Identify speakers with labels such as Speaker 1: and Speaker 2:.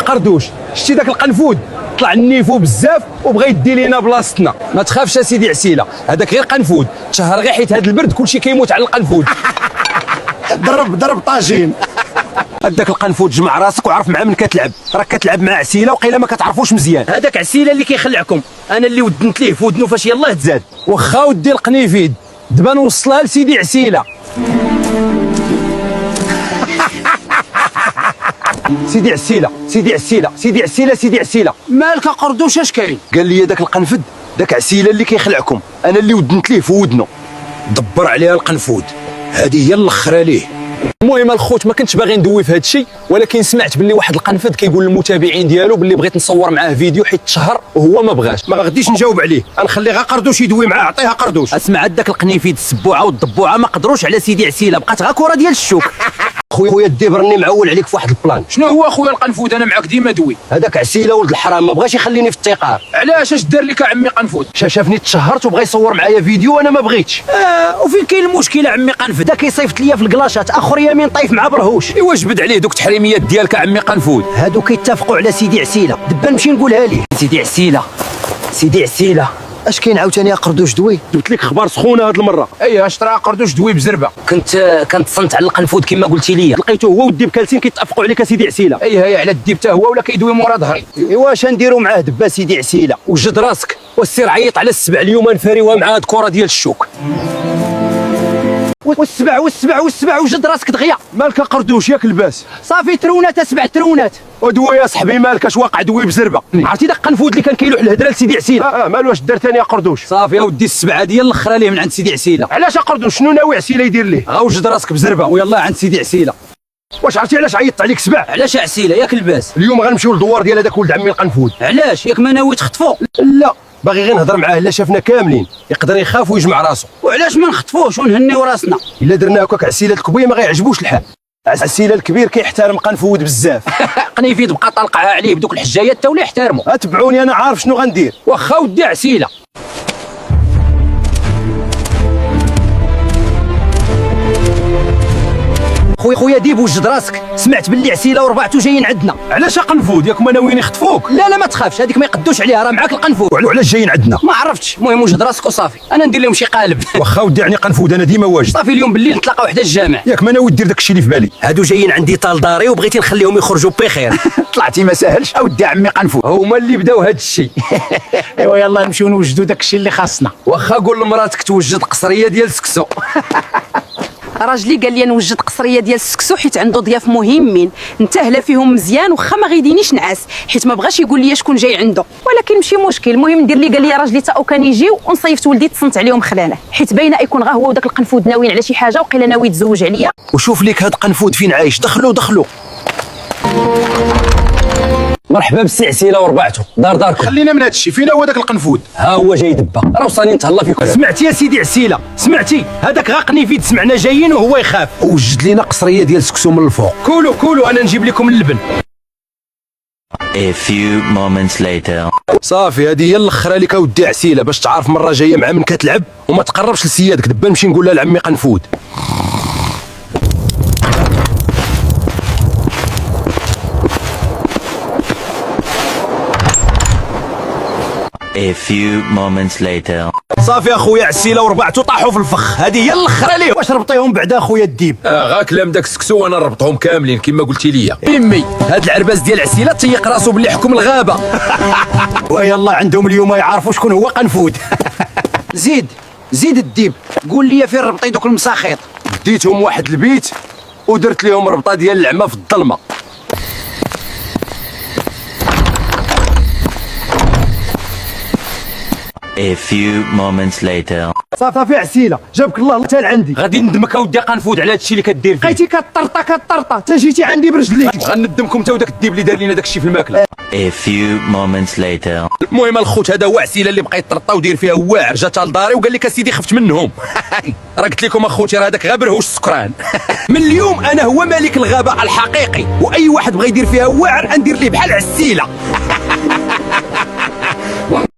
Speaker 1: قردوش، شتي داك القنفود طلع النيفو بزاف وبغى يدي لينا بلاصتنا. ما تخافش سيدي عسيله، هذاك غير قنفود تشهر غير حيت هذا البرد كلشي كيموت على القنفود.
Speaker 2: ضرب طاجين.
Speaker 1: هذاك القنفود جمع راسك وعرف مع من كتلعب، راك كتلعب مع عسيله وقيله ما كتعرفوش مزيان.
Speaker 3: هذاك عسيله اللي كيخلعكم، انا اللي ودنت ليه في ودنو فاش يلاه تزاد.
Speaker 1: واخا ودي القنيفيد دابا نوصلها لسيدي عسيله. سيدي عسيله سيدي عسيله سيدي عسيله سيدي عسيله،
Speaker 3: مالك قردوش اش كاين؟
Speaker 1: قال لي داك القنفد داك عسيله اللي كيخلعكم، انا اللي ودنت ليه في ودنو. دبر عليها القنفود، هذه هي الاخرى ليه. المهم الخوت ما كنتش باغي ندوي في هذا الشيء، ولكن سمعت باللي واحد القنفد كيقول للمتابعين ديالو باللي بغيت نصور معاه فيديو حيت تشهر وهو ما بغاش.
Speaker 2: ما غاديش نجاوب عليه، غنخلي غا قردوش يدوي معاه، عطيها قردوش.
Speaker 3: اسمع داك القنيفيد السبوعه والضبوعه ما قدروش على سيدي عسيله، بقات غا كره ديال الشوك.
Speaker 2: خويا الديب راني معول عليك في واحد البلان.
Speaker 4: شنو هو اخويا القنفود؟ انا معاك ديما دوي.
Speaker 2: هذاك عسيله ولد الحرام ما بغاش يخليني في التقار.
Speaker 4: علاش اش دار لك عمي قنفود؟
Speaker 2: شافني تشهرت وبغى يصور معايا فيديو وانا ما بغيتش.
Speaker 3: وفين كاين المشكل عمي قنفد؟
Speaker 2: دا كيصيفط ليا في الكلاشات، اخر يمين طايف مع برهوش.
Speaker 3: ايوا جبد عليه دوك التحريميات ديالك عمي قنفود.
Speaker 2: هادو كيتفقوا على سيدي عسيله، دابا نمشي نقولها ليه.
Speaker 3: سيدي عسيله سيدي عسيله،
Speaker 2: اش كاين عاوتاني يا قردوش دوي؟
Speaker 1: جبت لك اخبار سخونه هاد المره.
Speaker 4: اي اش ترى قردوش دوي بزربه.
Speaker 3: كنت صنت على القنفود كما قلتي لي.
Speaker 1: لقيته هو والديب كالسين كيتفقوا عليك سيدي عسيله.
Speaker 4: اي هي على الديب حتى هو ولا كيدوي مورا ظهري.
Speaker 2: ايوا اش نديروا معاه دابا سيدي عسيله؟
Speaker 1: وجد راسك وسير عيط على السبع اليوم نفاريوها مع هاد الكره ديال الشوك.
Speaker 2: والسبع وجد راسك دغيا.
Speaker 1: مالك قردوش ياك الباس؟
Speaker 2: صافي ترونات 7 ترونات.
Speaker 1: ودوي يا صاحبي مالك اش واقع دوي بزربه؟
Speaker 2: عرفتي داك القنفود اللي كان كيلوح الهدره لسيدي عسيله؟
Speaker 1: مالو اش دار ثاني يا قردوش؟
Speaker 3: صافي يا ودي السبعه ديال الاخرى ليه من عند سيدي عسيله.
Speaker 2: علاش قردوش؟ شنو ناوي عسيله يدير ليه؟
Speaker 1: غوجد راسك بزربه
Speaker 3: ويلا عند سيدي عسيله.
Speaker 2: واش عرفتي علاش عيطت عليك سبع؟
Speaker 3: علاش عسيله ياك الباس؟
Speaker 2: اليوم غنمشيو للدوار ديال هذاك ولد عمي القنفود.
Speaker 3: علاش ياك ما ناوي تخطفو؟
Speaker 2: لا باغي غير نهضر معاه، الا شافنا كاملين يقدر يخاف ويجمع راسو.
Speaker 3: وعلاش ما نخطفوش ونهنيو راسنا؟
Speaker 2: الا درنا هكاك عسيله الكبيه ما غيعجبوش الحال. عسيله الكبير كيحترم قنفود بزاف.
Speaker 3: قنيفيد بقى طلقها عليه بدوك الحجايات تا ولا يحترموا.
Speaker 2: تبعوني انا عارف شنو غندير.
Speaker 3: واخا ودي عسيله.
Speaker 2: خويا ديب وجد راسك، سمعت باللي عسيله وربعتو جايين عندنا.
Speaker 1: علاش قنفود ياك هما ناويين يخطفوك؟
Speaker 2: لا ما تخافش، هذيك ما يقدوش عليها، راه معاك القنفود.
Speaker 1: وعلاش جايين عندنا؟
Speaker 3: ما عرفتش، المهم وجد راسك وصافي، انا ندير لهم شي قالب.
Speaker 1: واخا ودي يعني قنفود انا ديما واجد.
Speaker 3: صافي اليوم بالليل نتلاقاو حدا الجامع.
Speaker 1: ياك ما ناوي دير داك الشيء اللي في بالي.
Speaker 2: هادو جايين عندي طال داري وبغيتي نخليهم يخرجوا بخير.
Speaker 4: طلعتي ما ساهلش اودي عمي قنفود.
Speaker 1: هما اللي بداو هاد الشيء.
Speaker 4: ايوا يلا نمشيو نوجدوا داك الشيء اللي خاصنا.
Speaker 1: واخا قول لمراتك توجد قصريه ديال السكسو.
Speaker 5: راجلي قال لي نوجد قصريه ديال السكسو حيت عنده ضياف مهمين، نتهلا فيهم مزيان واخا ما غيدينيش نعاس حيت ما بغاش يقول لي شكون جاي عنده، ولكن ماشي مشكل. المهم ندير لي قال لي راجلي تا او كان يجيو ونصيفط ولدي تصنت عليهم خلانه، حيت باينه يكون غا هو وداك القنفود ناويين على شي حاجه وقيله ناوي يتزوج عليا.
Speaker 2: وشوف ليك هاد قنفود فين عايش، دخلوا.
Speaker 1: مرحبا بالسي عسيله وربعتو، داركم.
Speaker 4: خلينا من هذا الشيء، فين هو داك القنفود؟
Speaker 1: ها هو جاي دبا، راه وصاني نتهلا فيكم.
Speaker 2: سمعتي يا سيدي عسيله؟ سمعتي؟ هذاك غاقني فيد سمعنا جايين وهو يخاف.
Speaker 1: وجد لينا قصريه ديال السكسو من الفوق.
Speaker 2: كولوا انا نجيب لكم اللبن.
Speaker 6: A few moments later.
Speaker 1: صافي هذه هي الاخرى لك اودي عسيله باش تعرف مره جايه مع من كتلعب وما تقربش لسيادك. دابا نمشي نقول لها لعمي قنفود.
Speaker 6: A few moments later.
Speaker 2: صافي اخويا عسيله وربعتو طاحوا في الفخ، هذه هي الاخرى ليه. واش ربطيهم بعدا اخويا الديب؟
Speaker 1: غا كلام داك السكسو وانا نربطهم كاملين كما قلتي لي.
Speaker 2: امي
Speaker 1: هاد العرباس ديال عسيله تيق راسو باللي حكم الغابه.
Speaker 2: ويلا عندهم اليوم يعرفوا شكون هو قنفود. زيد الديب، قول لي فين ربطي دوك المساخيط.
Speaker 1: ديتهم واحد البيت ودرت لهم ربطه ديال العمى في الظلمه.
Speaker 6: A few moments later.
Speaker 2: صافي عسيله، جابك الله حتى لعندي.
Speaker 3: غادي ندمك اودي قنفود على هذا الشيء اللي كدير فيه.
Speaker 2: بقيتي كطرطه تا جيتي عندي برجليك.
Speaker 1: غندمكم تا وداك الديب اللي دار لينا داك الشيء في الماكله.
Speaker 6: A few moments later.
Speaker 1: المهم الخوت هذا هو عسيله اللي بقى يطرطا ودير فيها واعر، جات لداري وقال لك اسيدي خفت منهم. راه قلت لكم اخوتي راه هذاك غير برهوش سكران. من اليوم انا هو ملك الغابه الحقيقي، واي واحد بغى يدير فيها واعر ندير ليه بحال عسيله.